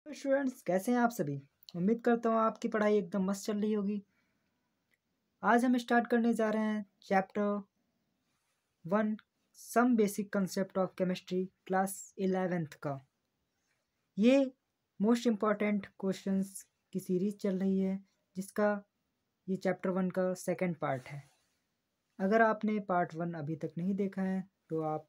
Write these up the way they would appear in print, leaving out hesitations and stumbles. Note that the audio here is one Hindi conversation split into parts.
स्टूडेंट्स, कैसे हैं आप सभी। उम्मीद करता हूँ आपकी पढ़ाई एकदम मस्त चल रही होगी। आज हम स्टार्ट करने जा रहे हैं chapter 1 some basic concept of chemistry class 11th का। ये मोस्ट इम्पॉर्टेंट क्वेश्चंस की सीरीज चल रही है, जिसका ये चैप्टर 1 का सेकंड पार्ट है। अगर आपने पार्ट 1 अभी तक नहीं देखा है तो आप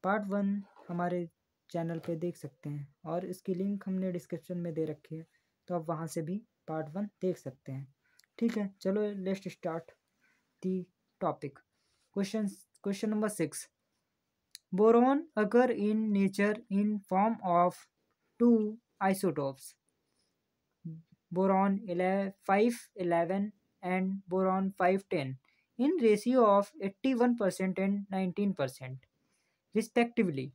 पार्ट 1 हमारे चैनल पे देख सकते हैं, और इसकी लिंक हमने डिस्क्रिप्शन में दे रखी है, तो आप वहाँ से भी पार्ट 1 देख सकते हैं। ठीक है, चलो let's start the topic. Question number 6। Boron occur in nature in form of 2 isotopes, boron 511 and boron 510, in ratio of 81% and 19% respectively.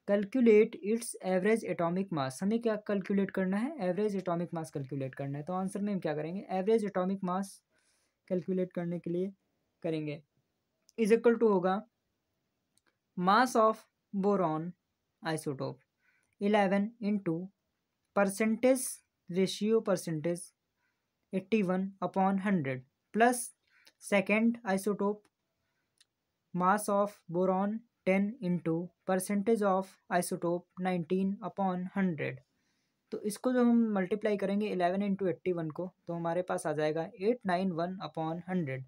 Calculate its average atomic mass. हमें क्या कैलकुलेट करना है? एवरेज एटॉमिक मास कैलकुलेट करना है। तो आंसर में हम क्या करेंगे? एवरेज एटॉमिक मास कैलकुलेट करने के लिए करेंगे इज इक्वल टू होगा mass of boron isotope 11 into percentage ratio percentage 81/100 plus second isotope mass of boron 10 into percentage of isotope 19/100। तो इसको जब हम मल्टीप्लाई करेंगे 11 इंटू 81 को, तो हमारे पास आ जाएगा 891/100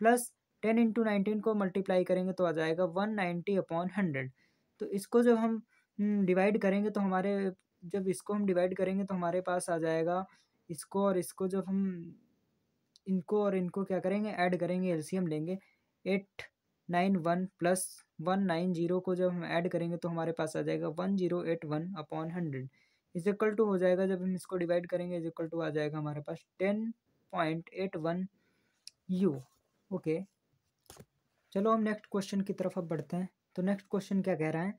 प्लस 10 इंटू 19 को मल्टीप्लाई करेंगे तो आ जाएगा 190/100। तो इसको जब हम डिवाइड करेंगे तो डिवाइड करेंगे तो हमारे पास आ जाएगा इसको और इसको। जब हम इनको और इनको क्या करेंगे? ऐड करेंगे, एलसीएम लेंगे। 891 प्लस 190 को जब हम ऐड करेंगे तो हमारे पास आ जाएगा 1081/100 इज इक्वल टू हो जाएगा। जब हम इसको डिवाइड करेंगे इज इक्वल टू आ जाएगा हमारे पास 10.81 U। ओके, चलो हम नेक्स्ट क्वेश्चन की तरफ अब बढ़ते हैं। तो नेक्स्ट क्वेश्चन क्या कह रहा है?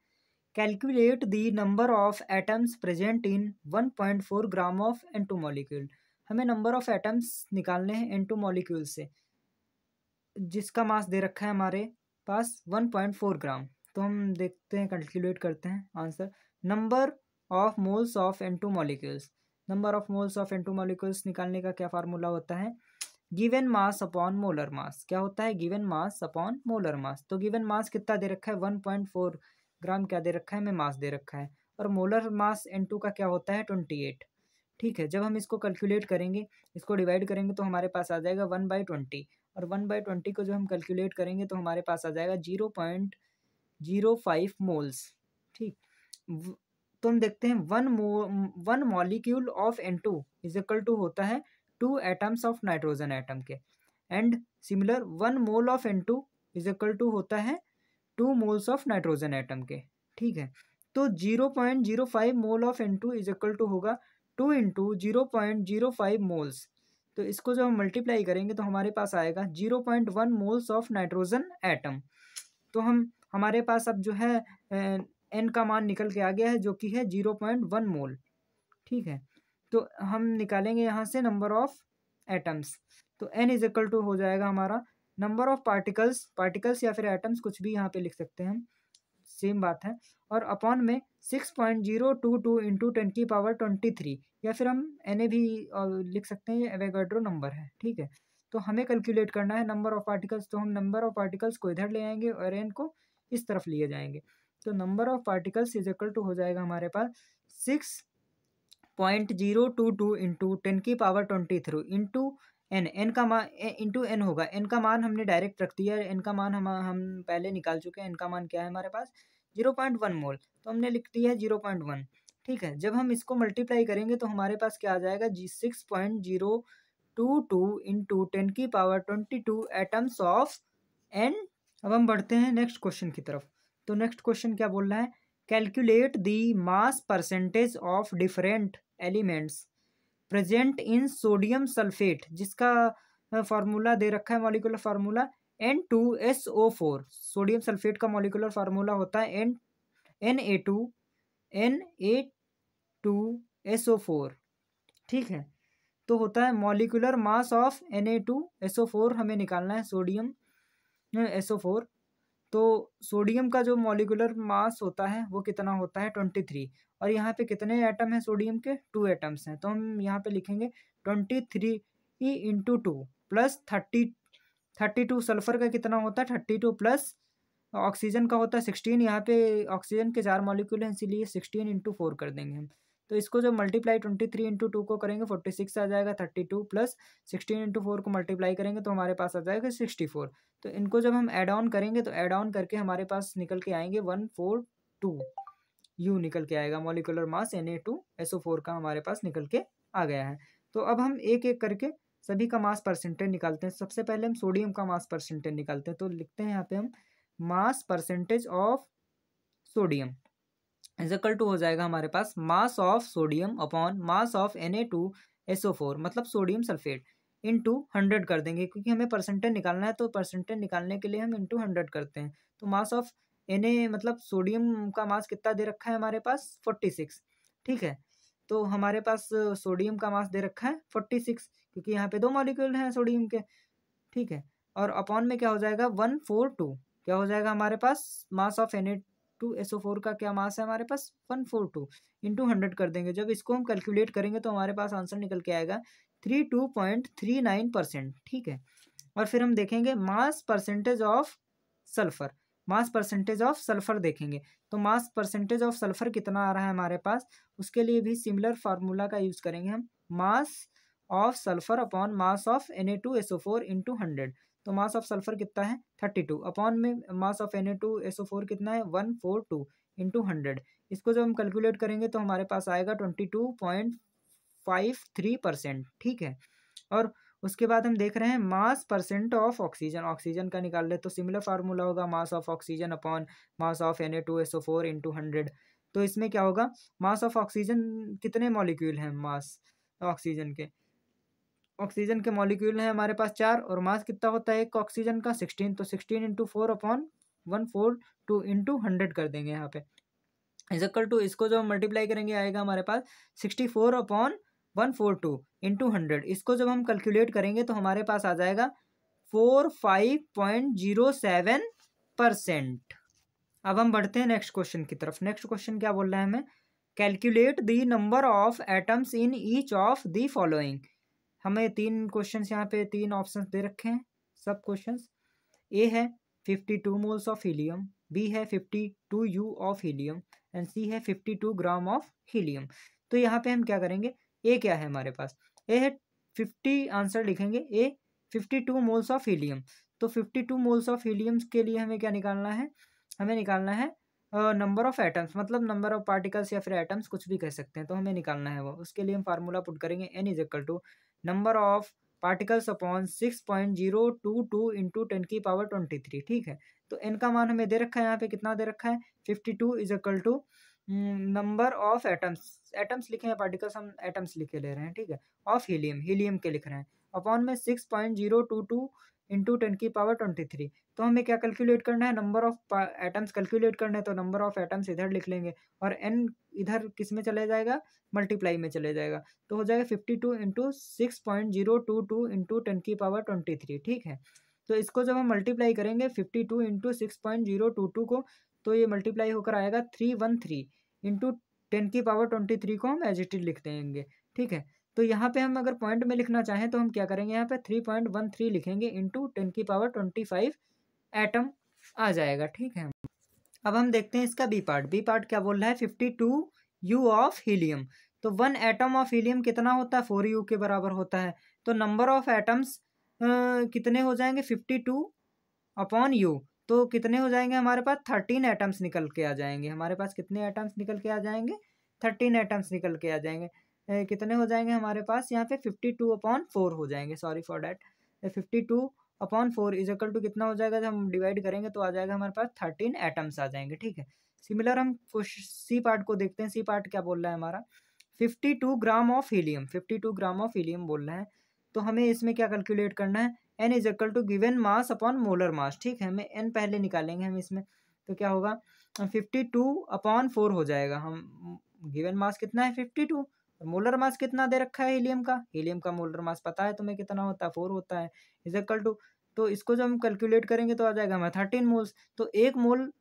Calculate the number of atoms present in 1.4 gram of एंटो मॉलिक्यूल। हमें नंबर ऑफ एटम्स निकालने हैं एंटो मॉलिक्यूल से, जिसका मास दे रखा है हमारे पास 1.4 ग्राम। तो हम देखते हैं, कैलकुलेट करते हैं answer. Number of moles of एंटो molecules. Number of moles of एंटो मॉलिक्यूल्स निकालने का क्या फार्मूला होता है? Given mass upon molar mass. क्या होता है? Given mass upon molar mass. तो गिवन मास कितना दे रखा है? 1.4 ग्राम क्या दे रखा है? हमें मास दे रखा है। और मोलर मास N2 का क्या होता है? 28। ठीक है, जब हम इसको कैलकुलेट करेंगे, इसको डिवाइड करेंगे तो हमारे पास आ जाएगा 1/20, और 1/20 को जो हम कैलकुलेट करेंगे तो हमारे पास आ जाएगा 0.05 मोल्स। ठीक, तो हम देखते हैं one molecule of N2 is equal to होता है 2 एटम्स ऑफ नाइट्रोजन एटम के, and similar 1 mole of N2 is equal to होता है 2 मोल्स ऑफ नाइट्रोजन एटम के। ठीक है, तो 0.05 mole of N2 is equal to होगा 2 इंटू 0.05 मोल्स। तो इसको जब हम मल्टीप्लाई करेंगे तो हमारे पास आएगा 0.1 मोल्स ऑफ नाइट्रोजन एटम। तो हमारे पास अब जो है एन का मान निकल के आ गया है, जो कि है 0.1 मोल। ठीक है, तो हम निकालेंगे यहाँ से नंबर ऑफ एटम्स। तो एन इज इक्वल टू हो जाएगा हमारा नंबर ऑफ पार्टिकल्स या फिर एटम्स, कुछ भी यहाँ पे लिख सकते हैं हम, सेम बात है। और अपॉन में 6.022 इंटू 10⁻23, या फिर हम एन भी लिख सकते हैं, ये एवोगाड्रो नंबर है। ठीक है, तो हमें कैलकुलेट करना है नंबर ऑफ पार्टिकल्स। तो हम नंबर ऑफ पार्टिकल्स को इधर ले आएंगे और एन को इस तरफ लिए जाएंगे। तो number of particles is equal to हो जाएगा हमारे पास 6.022 इंटू 10⁻23 इंटू एन। एन का मान इंटू एन होगा। एन का मान हमने डायरेक्ट रख दिया है, एन का मान हम पहले निकाल चुके हैं। एन का मान क्या है हमारे पास? 0.1 मोल, तो हमने लिख दिया है 0.1। ठीक है, जब हम इसको मल्टीप्लाई करेंगे तो हमारे पास क्या आ जाएगा? 6.022 इंटू 10⁻22 एटम्स ऑफ एन। अब हम बढ़ते हैं नेक्स्ट क्वेश्चन की तरफ। तो नेक्स्ट क्वेश्चन क्या बोल रहा है? Calculate the mass percentage of different elements present in sodium sulphate, जिसका फार्मूला दे रखा है, molecular formula N2SO4। Sodium sulphate का मॉलिक्यूलर फार्मूला होता है Na2SO4। ठीक है, तो होता है मॉलिक्यूलर मास ऑफ Na2SO4 हमें निकालना है, सोडियम SO4। तो सोडियम का जो मॉलिक्यूलर मास होता है वो कितना होता है 23। और यहाँ पे कितने एटम हैं सोडियम के, 2 एटम्स हैं। तो हम यहाँ पे लिखेंगे 23 इंटू 2 प्लस 32। सल्फर का कितना होता है 32 प्लस ऑक्सीजन का होता है 16। यहाँ पे ऑक्सीजन के 4 मॉलिक्यूल हैं, इसीलिए 16 इंटू 4 कर देंगे हम। तो इसको जब मल्टीप्लाई 23 इंटू 2 को करेंगे 46 आ जाएगा। 32 प्लस 16 इंटू 4 को मल्टीप्लाई करेंगे तो हमारे पास आ जाएगा 64। तो इनको जब हम ऐड ऑन करेंगे तो ऐड ऑन करके हमारे पास निकल के आएंगे 142 यू निकल के आएगा। मॉलिक्यूलर मास Na2SO4 का हमारे पास निकल के आ गया है। तो अब हम एक एक करके सभी का मास परसेंटेज निकालते हैं। सबसे पहले हम सोडियम का मास परसेंटेज निकालते हैं। तो लिखते हैं यहाँ पे हम mass percentage of sodium is equal to हो जाएगा हमारे पास mass of sodium upon mass of Na2SO4 मतलब सोडियम सल्फेट इंटू 100 कर देंगे, क्योंकि हमें परसेंटेज निकालना है। तो परसेंटेज निकालने के लिए हम इंटू 100 करते हैं। तो मास ऑफ Na मतलब सोडियम का मास कितना दे रखा है हमारे पास 46। ठीक है, तो हमारे पास सोडियम का मास दे रखा है 46, क्योंकि यहाँ पे 2 मॉलिक्यूल हैं सोडियम के। ठीक है, और अपॉन में क्या हो जाएगा 142। क्या हो जाएगा हमारे पास मास ऑफ Na2SO4 का क्या मास है हमारे पास 142 इंटू 100 कर देंगे। जब इसको हम कैलकुलेट करेंगे तो हमारे पास आंसर निकल के आएगा 32.39%। ठीक है, और फिर हम देखेंगे मास percentage of sulphur. Mass percentage of sulphur देखेंगे तो मास परसेंटेज ऑफ सल्फर कितना आ रहा है हमारे पास, उसके लिए भी सिमिलर फार्मूला का यूज करेंगे हम। Mass of sulphur upon mass of Na2SO4 into 100। तो मास ऑफ सल्फर कितना है 32 अपॉन में मास ऑफ Na2SO4 कितना है 142 इंटू 100। इसको जब हम कैलकुलेट करेंगे तो हमारे पास आएगा 22.53%। ठीक है, और उसके बाद हम देख रहे हैं मास परसेंट ऑफ ऑक्सीजन। ऑक्सीजन का निकाल ले तो सिमिलर फार्मूला होगा mass of oxygen upon mass of Na2SO4 into 100। तो इसमें क्या होगा मास ऑफ ऑक्सीजन कितने मॉलिक्यूल हैं मास ऑक्सीजन के मॉलिक्यूल हैं हमारे पास 4, और मास कितना होता है एक ऑक्सीजन का 16। तो 16 इंटू 4 अपॉन 142 इंटू 100 कर देंगे यहाँ पे इज इक्वल टू, इसको जब मल्टीप्लाई करेंगे आएगा हमारे पास 64 अपॉन 142 इंटू 100। इसको जब हम कैलकुलेट करेंगे तो हमारे पास आ जाएगा 45.07%। अब हम बढ़ते हैं नेक्स्ट क्वेश्चन की तरफ। नेक्स्ट क्वेश्चन क्या बोल रहा है हमें, calculate the number of atoms in each of the following. हमें 3 क्वेश्चन यहाँ पे 3 ऑप्शन दे रखे हैं सब क्वेश्चन। ए है 52 मोल्स ऑफ हीलियम, बी है 52 यू ऑफ हीलियम एंड सी है 52 ग्राम ऑफ हीलियम। तो यहाँ पे हम क्या करेंगे, ए क्या है हमारे पास, ए है 50, आंसर लिखेंगे ए 52 मोल्स ऑफ हीलियम। तो 52 मोल्स ऑफ हीलियम के लिए हमें क्या निकालना है, हमें निकालना है नंबर ऑफ एटम्स, मतलब नंबर ऑफ पार्टिकल्स या फिर एटम्स कुछ भी कह सकते हैं। तो हमें निकालना है वो, उसके लिए हम फार्मूला पुट करेंगे n is equal to number of particles upon 6.022 into 10⁻23। ठीक है, तो n का मान हमें दे रखा है, यहाँ पे कितना दे रखा है 52 is equal to number of atoms, atoms लिखे हैं पार्टिकल्स हम एटम्स लिखे ले रहे हैं। ठीक है, ऑफ हीलियम, हीलियम के लिख रहे हैं, अपॉन में 6.022 इंटू 10⁻23। तो हमें क्या कैलकुलेट करना है, नंबर ऑफ एटम्स कैलकुलेट करना है। तो नंबर ऑफ एटम्स इधर लिख लेंगे और n इधर किस में चले जाएगा, मल्टीप्लाई में चले जाएगा। तो हो जाएगा 52 इंटू 6.022 इंटू 10⁻23। ठीक है, तो इसको जब हम मल्टीप्लाई करेंगे 52 इंटू 6.022 को, तो ये मल्टीप्लाई होकर आएगा 313 इंटू 10⁻23 को हम एज इट इज लिख देंगे। ठीक है, तो यहाँ पे हम अगर पॉइंट में लिखना चाहें तो हम क्या करेंगे, यहाँ पे 3.13 लिखेंगे इंटू 10⁻25 एटम आ जाएगा। ठीक है, अब हम देखते हैं इसका बी पार्ट। बी पार्ट क्या बोल रहा है 52 यू ऑफ हीलियम। तो 1 एटम ऑफ हीलियम कितना होता है 4 यू के बराबर होता है। तो नंबर ऑफ एटम्स कितने हो जाएंगे 52 अपॉन यू, तो कितने हो जाएंगे हमारे पास 13 एटम्स निकल के आ जाएंगे। हमारे पास कितने एटम्स निकल के आ जाएंगे 13 एटम्स निकल के आ जाएंगे। कितने हो जाएंगे हमारे पास यहाँ पे 52 अपॉन 4 हो जाएंगे, sorry for that. 52 upon 4 is equal to कितना हो जाएगा, जब हम डिवाइड करेंगे तो आ जाएगा हमारे पास 13 एटम्स आ जाएंगे। ठीक है, सिमिलर हम सी पार्ट को देखते हैं। सी पार्ट क्या बोल रहा है हमारा 52 gram of helium, 52 gram of helium बोल रहे हैं। तो हमें इसमें क्या कैलकुलेट करना है, n is equal to given mass upon molar mass. ठीक है, हमें n पहले निकालेंगे हम इसमें। तो क्या होगा 52 अपॉन 4 हो जाएगा। हम गिवन मास कितना है 52, मोलर मास कितना दे रखा है हीलियम का, हीलियम का मोलर मास पता है तुम्हें कितना होता है 4 होता है, इज इक्वल टू तो इसको जब हम कैलकुलेट करेंगे तो आ जाएगा हमारा 13 मोल्स। तो 1 मोल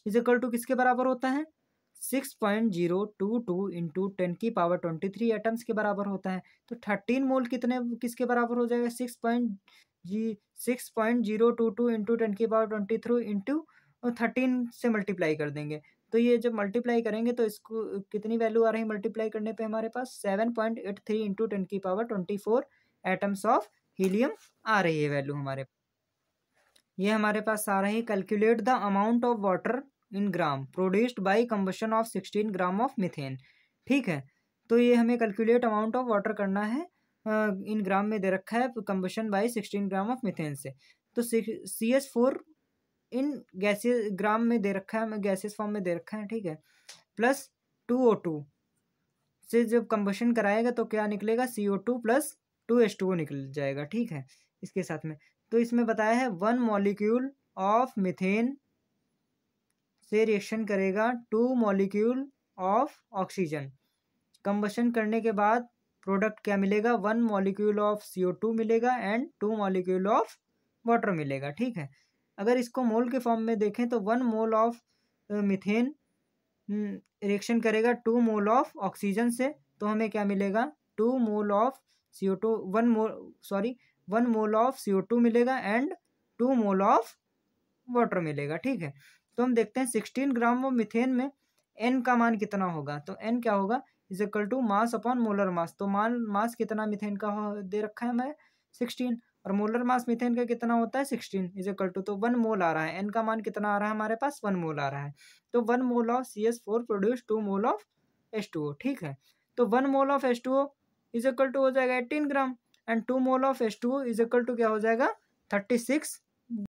इज इक्वल टू किसके बराबर होता है? 6.022 इंटू 10⁻23 एटम्स के बराबर होता है। तो 13 मोल किसके बराबर हो जाएगा? 6.022 इंटू 10⁻23 इंटू 13 से मल्टीप्लाई कर देंगे। तो ये जब मल्टीप्लाई करेंगे तो इसको कितनी वैल्यू आ रही है मल्टीप्लाई करने पे हमारे पास? 7.83 इंटू 10⁻24 एटम्स ऑफ हीलियम आ रही है वैल्यू हमारे। ये हमारे पास आ रही है calculate the amount of water in gram produced by combustion of 16 gram of methane. ठीक है, तो ये हमें कैलकुलेट अमाउंट ऑफ वाटर करना है इन ग्राम में दे रखा है combustion by 16 gram of methane से। तो CH4 इन गैसेस ग्राम में दे रखा है, गैसेस फॉर्म में दे रखा है। ठीक है, प्लस 2O2 से जब कंबशन कराएगा तो क्या निकलेगा? CO2 प्लस 2H2O निकल जाएगा। ठीक है, इसके साथ में तो इसमें बताया है 1 मॉलिक्यूल ऑफ मीथेन से रिएक्शन करेगा 2 मॉलिक्यूल ऑफ ऑक्सीजन। कंबशन करने के बाद प्रोडक्ट क्या मिलेगा? 1 मॉलिक्यूल ऑफ CO2 मिलेगा एंड 2 मॉलिक्यूल ऑफ वाटर मिलेगा। ठीक है, अगर इसको मोल के फॉर्म में देखें तो 1 मोल ऑफ मीथेन रिएक्शन करेगा 2 मोल ऑफ ऑक्सीजन से, तो हमें क्या मिलेगा? 2 mole of CO2 1 mole of CO2 मिलेगा एंड 2 मोल ऑफ वाटर मिलेगा। ठीक है, तो हम देखते हैं 16 ग्राम ऑफ मीथेन में n का मान कितना होगा। तो n क्या होगा? Is equal to mass upon molar mass. तो मास कितना मीथेन का दे रखा है हमें? 16, और मोलर मास मीथेन का कितना होता है? 16 इज इक्वल टू, तो 1 मोल आ रहा है। n का मान कितना आ रहा है हमारे पास? 1 मोल आ रहा है। तो 1 mole of CH4 produce 2 mole of H2O। ठीक है, तो 1 mole of H2O is equal to हो जाएगा 18 gram and 2 mole of H2O is equal to क्या हो जाएगा? 36